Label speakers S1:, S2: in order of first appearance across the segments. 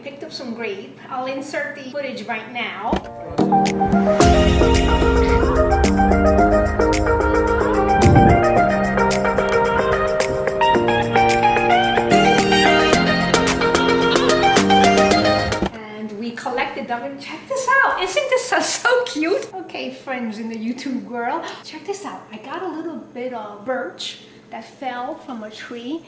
S1: picked up some grape. I'll insert the footage right now. Collected them, and check this out. Isn't this so cute? Okay, friends in the YouTube world, check this out. I got a little bit of birch that fell from a tree,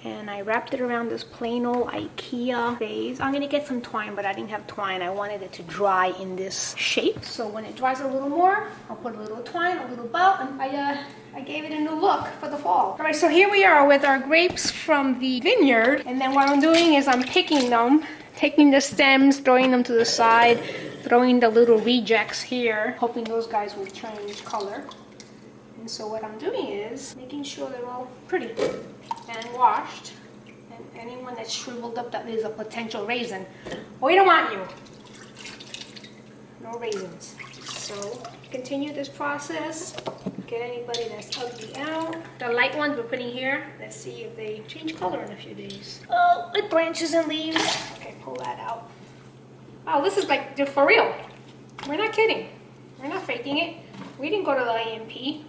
S1: and I wrapped it around this plain old IKEA vase. I'm gonna get some twine, but I didn't have twine. I wanted it to dry in this shape. So when it dries a little more, I'll put a little twine, a little bow, and I gave it a new look for the fall. All right, so here we are with our grapes from the vineyard, and then what I'm doing is I'm picking them, taking the stems, throwing them to the side, throwing the little rejects here, hoping those guys will change color. And so what I'm doing is making sure they're all pretty and washed. And anyone that's shriveled up that is a potential raisin, we don't want you. No raisins. So continue this process. Get anybody that's ugly out. The light ones we're putting here. Let's see if they change color in a few days. Oh, with branches and leaves. Okay, pull that out. Oh, this is like, they're for real. We're not kidding. We're not faking it. We didn't go to the AMP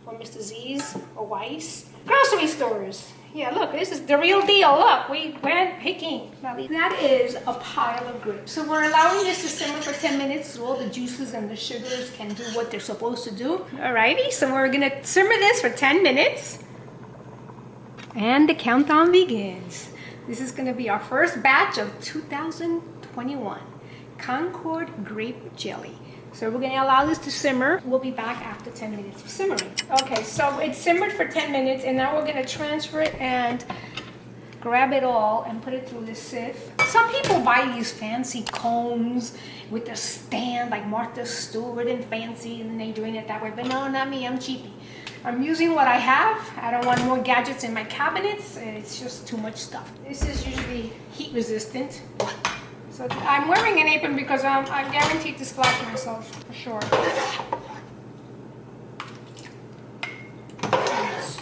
S1: or Mr. Z's or Weiss. Grocery stores. Yeah, look, this is the real deal. Look, we went picking. That is a pile of grapes. So we're allowing this to simmer for 10 minutes so all the juices and the sugars can do what they're supposed to do. Alrighty, so we're gonna simmer this for 10 minutes. And the countdown begins. This is gonna be our first batch of 2021 Concord Grape Jelly. So we're gonna allow this to simmer. We'll be back after 10 minutes of simmering. Okay, so it simmered for 10 minutes and now we're gonna transfer it and grab it all and put it through the sieve. Some people buy these fancy combs with the stand like Martha Stewart and fancy, and then they drain it that way. But no, not me, I'm cheapy. I'm using what I have. I don't want more gadgets in my cabinets. It's just too much stuff. This is usually heat resistant. So I'm wearing an apron because I'm guaranteed to splash myself for sure.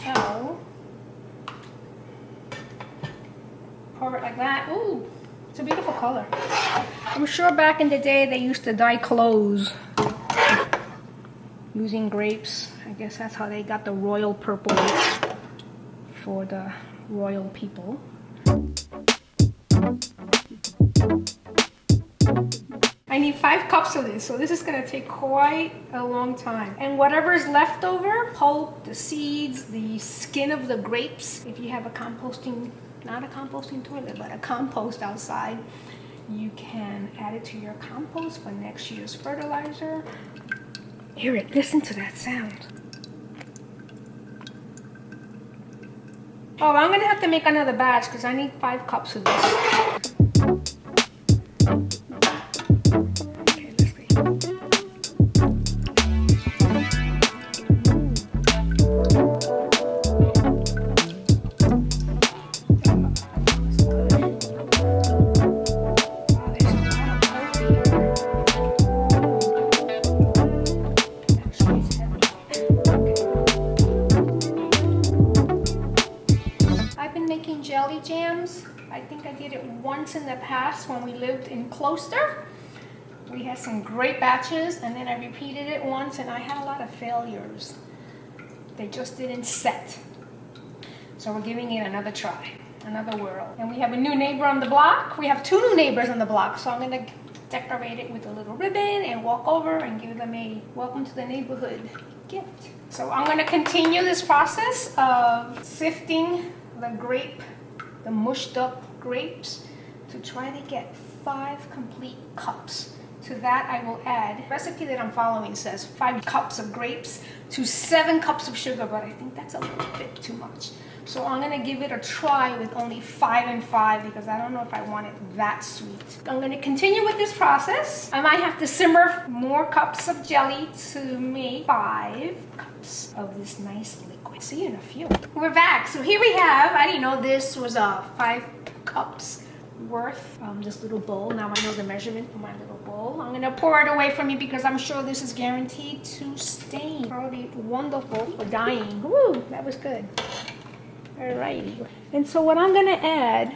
S1: So pour it like that. Ooh, it's a beautiful color. I'm sure back in the day they used to dye clothes using grapes. I guess that's how they got the royal purple for the royal people. I need 5 cups of this, so this is gonna take quite a long time. And whatever's left over, pulp, the seeds, the skin of the grapes, if you have a composting, not a composting toilet, but a compost outside, you can add it to your compost for next year's fertilizer. Hear it, listen to that sound. Oh, I'm gonna have to make another batch because I need 5 cups of this. Jelly jams. I think I did it once in the past when we lived in Closter. We had some great batches and then I repeated it once and I had a lot of failures. They just didn't set. So we're giving it another try, another whirl. And we have a new neighbor on the block. We have 2 new neighbors on the block. So I'm gonna decorate it with a little ribbon and walk over and give them a welcome to the neighborhood gift. So I'm gonna continue this process of sifting the mushed up grapes to try to get 5 complete cups. To that I will add, the recipe that I'm following says 5 cups of grapes to 7 cups of sugar, but I think that's a little bit too much. So I'm gonna give it a try with only 5 and 5 because I don't know if I want it that sweet. I'm gonna continue with this process. I might have to simmer more cups of jelly to make 5 cups of this nice liquid. See you in a few. We're back. So here we have, I didn't know this was 5 cups worth. This little bowl. Now I know the measurement for my little bowl. I'm gonna pour it away from me because I'm sure this is guaranteed to stain. Probably wonderful for dyeing. Woo, that was good. Alrighty. And so what I'm gonna add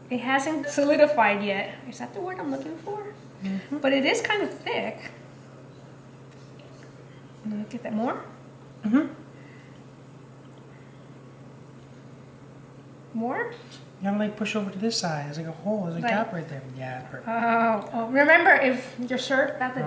S1: It hasn't solidified yet. Is that the word I'm looking for? Mm-hmm. But it is kind of thick. Get that more?
S2: Mm-hmm.
S1: More?
S2: You gotta like push over to this side. There's like a hole. There's a gap right there. Yeah, perfect.
S1: Oh, remember if your shirt, not the